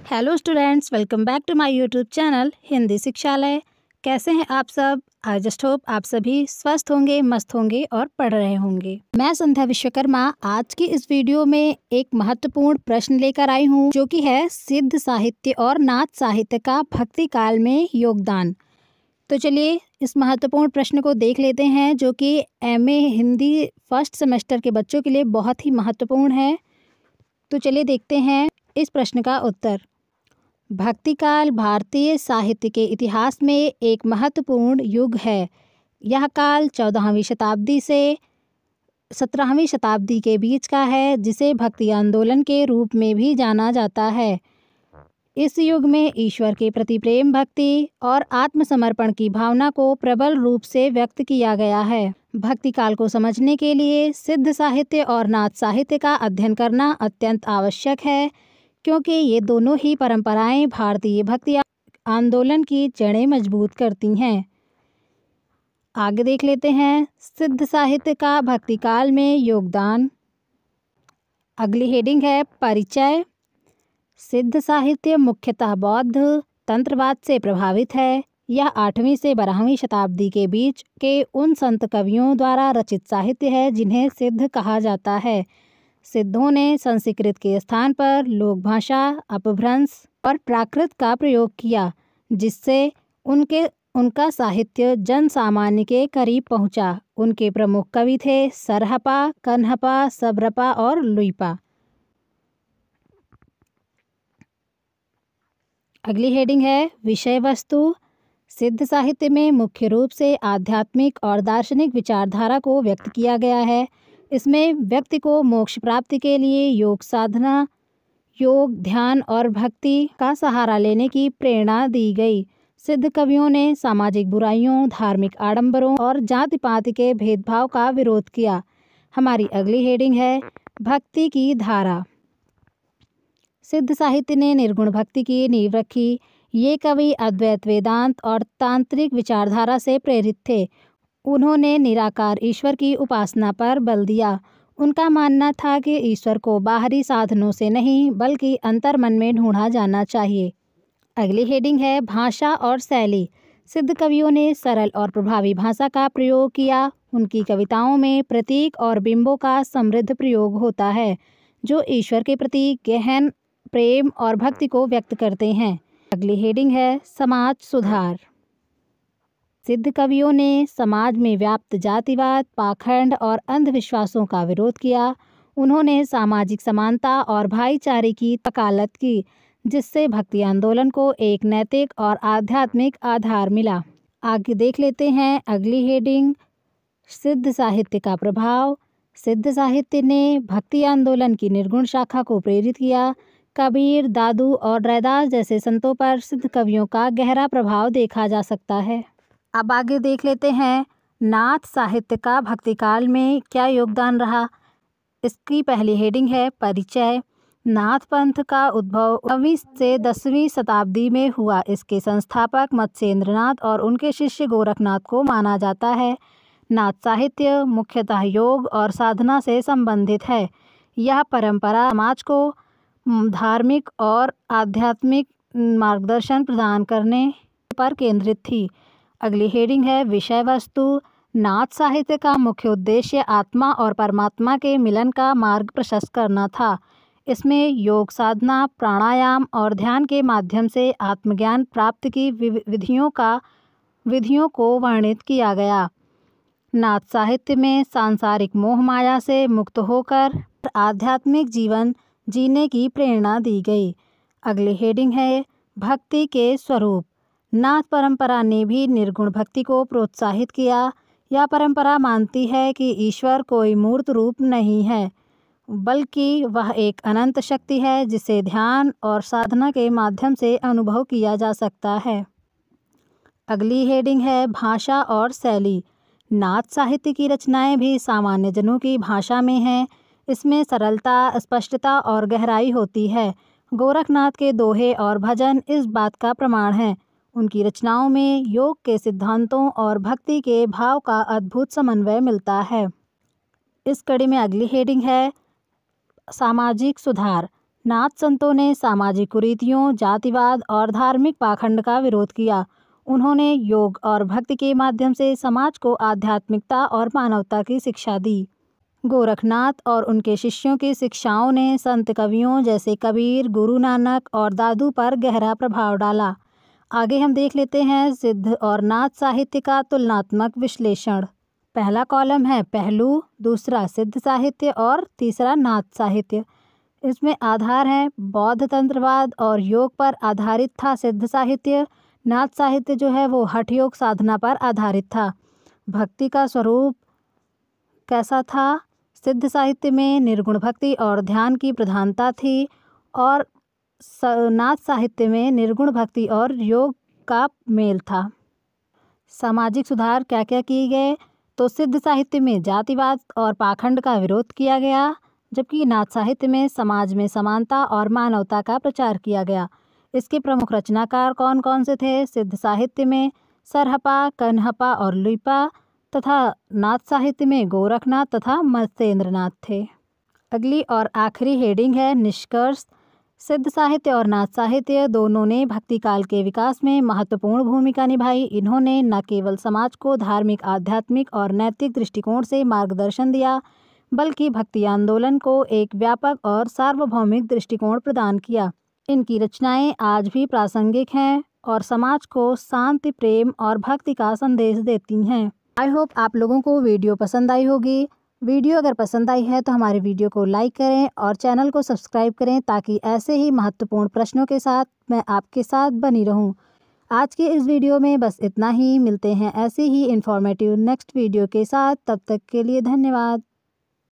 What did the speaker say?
Hello students, welcome back to my YouTube channel Hindi Shikshalaya. कैसे हैं आप सब? आई जस्ट होप आप सभी स्वस्थ होंगे, मस्त होंगे और पढ़ रहे होंगे। मैं संध्या विश्वकर्मा आज की इस वीडियो में एक महत्वपूर्ण प्रश्न लेकर आई हूँ, जो कि है सिद्ध साहित्य और नाथ साहित्य का भक्ति काल में योगदान। तो चलिए इस महत्वपूर्ण प्रश्न को देख लेते हैं, जो कि एमए हिंदी फर्स्ट सेमेस्टर के बच्चों के लिए बहुत ही महत्वपूर्ण है। तो चलिए देखते हैं इस प्रश्न का उत्तर। भक्तिकाल भारतीय साहित्य के इतिहास में एक महत्वपूर्ण युग है। यह काल 14वीं शताब्दी से 17वीं शताब्दी के बीच का है, जिसे भक्ति आंदोलन के रूप में भी जाना जाता है। इस युग में ईश्वर के प्रति प्रेम, भक्ति और आत्मसमर्पण की भावना को प्रबल रूप से व्यक्त किया गया है। भक्ति काल को समझने के लिए सिद्ध साहित्य और नाथ साहित्य का अध्ययन करना अत्यंत आवश्यक है, क्योंकि ये दोनों ही परंपराएं भारतीय भक्ति आंदोलन की जड़ें मजबूत करती हैं। आगे देख लेते हैं सिद्ध साहित्य का भक्ति काल में योगदान। अगली हेडिंग है परिचय। सिद्ध साहित्य मुख्यतः बौद्ध तंत्रवाद से प्रभावित है। यह 8वीं से 12वीं शताब्दी के बीच के उन संत कवियों द्वारा रचित साहित्य है जिन्हें सिद्ध कहा जाता है। सिद्धों ने संस्कृत के स्थान पर लोक भाषा, अपभ्रंश और प्राकृत का प्रयोग किया, जिससे उनका साहित्य जन सामान्य के करीब पहुंचा। उनके प्रमुख कवि थे सरहपा, कन्हपा, सबरपा और लुइपा। अगली हेडिंग है विषय वस्तु। सिद्ध साहित्य में मुख्य रूप से आध्यात्मिक और दार्शनिक विचारधारा को व्यक्त किया गया है। इसमें व्यक्ति को मोक्ष प्राप्ति के लिए योग साधना, योग, ध्यान और भक्ति का सहारा लेने की प्रेरणा दी गई। सिद्ध कवियों ने सामाजिक बुराइयों, धार्मिक आडंबरों और जाति पाति के भेदभाव का विरोध किया। हमारी अगली हेडिंग है भक्ति की धारा। सिद्ध साहित्य ने निर्गुण भक्ति की नींव रखी। ये कवि अद्वैत वेदांत और तांत्रिक विचारधारा से प्रेरित थे। उन्होंने निराकार ईश्वर की उपासना पर बल दिया। उनका मानना था कि ईश्वर को बाहरी साधनों से नहीं, बल्कि अंतर्मन में ढूंढा जाना चाहिए। अगली हेडिंग है भाषा और शैली। सिद्ध कवियों ने सरल और प्रभावी भाषा का प्रयोग किया। उनकी कविताओं में प्रतीक और बिंबों का समृद्ध प्रयोग होता है, जो ईश्वर के प्रति गहन प्रेम और भक्ति को व्यक्त करते हैं। अगली हेडिंग है समाज सुधार। सिद्ध कवियों ने समाज में व्याप्त जातिवाद, पाखंड और अंधविश्वासों का विरोध किया। उन्होंने सामाजिक समानता और भाईचारे की वकालत की, जिससे भक्ति आंदोलन को एक नैतिक और आध्यात्मिक आधार मिला। आगे देख लेते हैं अगली हेडिंग सिद्ध साहित्य का प्रभाव। सिद्ध साहित्य ने भक्ति आंदोलन की निर्गुण शाखा को प्रेरित किया। कबीर, दादू और रैदास जैसे संतों पर सिद्ध कवियों का गहरा प्रभाव देखा जा सकता है। अब आगे देख लेते हैं नाथ साहित्य का भक्ति काल में क्या योगदान रहा। इसकी पहली हेडिंग है परिचय। नाथ पंथ का उद्भव 9वीं से 10वीं शताब्दी में हुआ। इसके संस्थापक मत्स्येंद्रनाथ और उनके शिष्य गोरखनाथ को माना जाता है। नाथ साहित्य मुख्यतः योग और साधना से संबंधित है। यह परंपरा समाज को धार्मिक और आध्यात्मिक मार्गदर्शन प्रदान करने पर केंद्रित थी। अगली हेडिंग है विषय वस्तु। नाथ साहित्य का मुख्य उद्देश्य आत्मा और परमात्मा के मिलन का मार्ग प्रशस्त करना था। इसमें योग साधना, प्राणायाम और ध्यान के माध्यम से आत्मज्ञान प्राप्ति की विधियों को वर्णित किया गया। नाथ साहित्य में सांसारिक मोह माया से मुक्त होकर आध्यात्मिक जीवन जीने की प्रेरणा दी गई। अगली हेडिंग है भक्ति के स्वरूप। नाथ परंपरा ने भी निर्गुण भक्ति को प्रोत्साहित किया। यह परंपरा मानती है कि ईश्वर कोई मूर्त रूप नहीं है, बल्कि वह एक अनंत शक्ति है, जिसे ध्यान और साधना के माध्यम से अनुभव किया जा सकता है। अगली हेडिंग है भाषा और शैली। नाथ साहित्य की रचनाएं भी सामान्य जनों की भाषा में हैं। इसमें सरलता, स्पष्टता और गहराई होती है। गोरखनाथ के दोहे और भजन इस बात का प्रमाण हैं। उनकी रचनाओं में योग के सिद्धांतों और भक्ति के भाव का अद्भुत समन्वय मिलता है। इस कड़ी में अगली हेडिंग है सामाजिक सुधार। नाथ संतों ने सामाजिक कुरीतियों, जातिवाद और धार्मिक पाखंड का विरोध किया। उन्होंने योग और भक्ति के माध्यम से समाज को आध्यात्मिकता और मानवता की शिक्षा दी। गोरखनाथ और उनके शिष्यों की शिक्षाओं ने संत कवियों जैसे कबीर, गुरु नानक और दादू पर गहरा प्रभाव डाला। आगे हम देख लेते हैं सिद्ध और नाथ साहित्य का तुलनात्मक विश्लेषण। पहला कॉलम है पहलू, दूसरा सिद्ध साहित्य और तीसरा नाथ साहित्य। इसमें आधार है बौद्ध तंत्रवाद और योग पर आधारित था सिद्ध साहित्य। नाथ साहित्य जो है वो हठ योग साधना पर आधारित था। भक्ति का स्वरूप कैसा था? सिद्ध साहित्य में निर्गुण भक्ति और ध्यान की प्रधानता थी और नाथ साहित्य में निर्गुण भक्ति और योग का मेल था। सामाजिक सुधार क्या क्या किए गए? तो सिद्ध साहित्य में जातिवाद और पाखंड का विरोध किया गया, जबकि नाथ साहित्य में समाज में समानता और मानवता का प्रचार किया गया। इसके प्रमुख रचनाकार कौन कौन से थे? सिद्ध साहित्य में सरहपा, कन्हपा और लुइपा तथा नाथ साहित्य में गोरखनाथ तथा मत्स्येंद्रनाथ थे। अगली और आखिरी हेडिंग है निष्कर्ष। सिद्ध साहित्य और नाथ साहित्य दोनों ने भक्ति काल के विकास में महत्वपूर्ण भूमिका निभाई। इन्होंने न केवल समाज को धार्मिक, आध्यात्मिक और नैतिक दृष्टिकोण से मार्गदर्शन दिया, बल्कि भक्ति आंदोलन को एक व्यापक और सार्वभौमिक दृष्टिकोण प्रदान किया। इनकी रचनाएं आज भी प्रासंगिक हैं और समाज को शांति, प्रेम और भक्ति का संदेश देती हैं। आई होप आप लोगों को वीडियो पसंद आई होगी। वीडियो अगर पसंद आई है तो हमारे वीडियो को लाइक करें और चैनल को सब्सक्राइब करें, ताकि ऐसे ही महत्वपूर्ण प्रश्नों के साथ मैं आपके साथ बनी रहूं। आज के इस वीडियो में बस इतना ही। मिलते हैं ऐसे ही इन्फॉर्मेटिव नेक्स्ट वीडियो के साथ। तब तक के लिए धन्यवाद।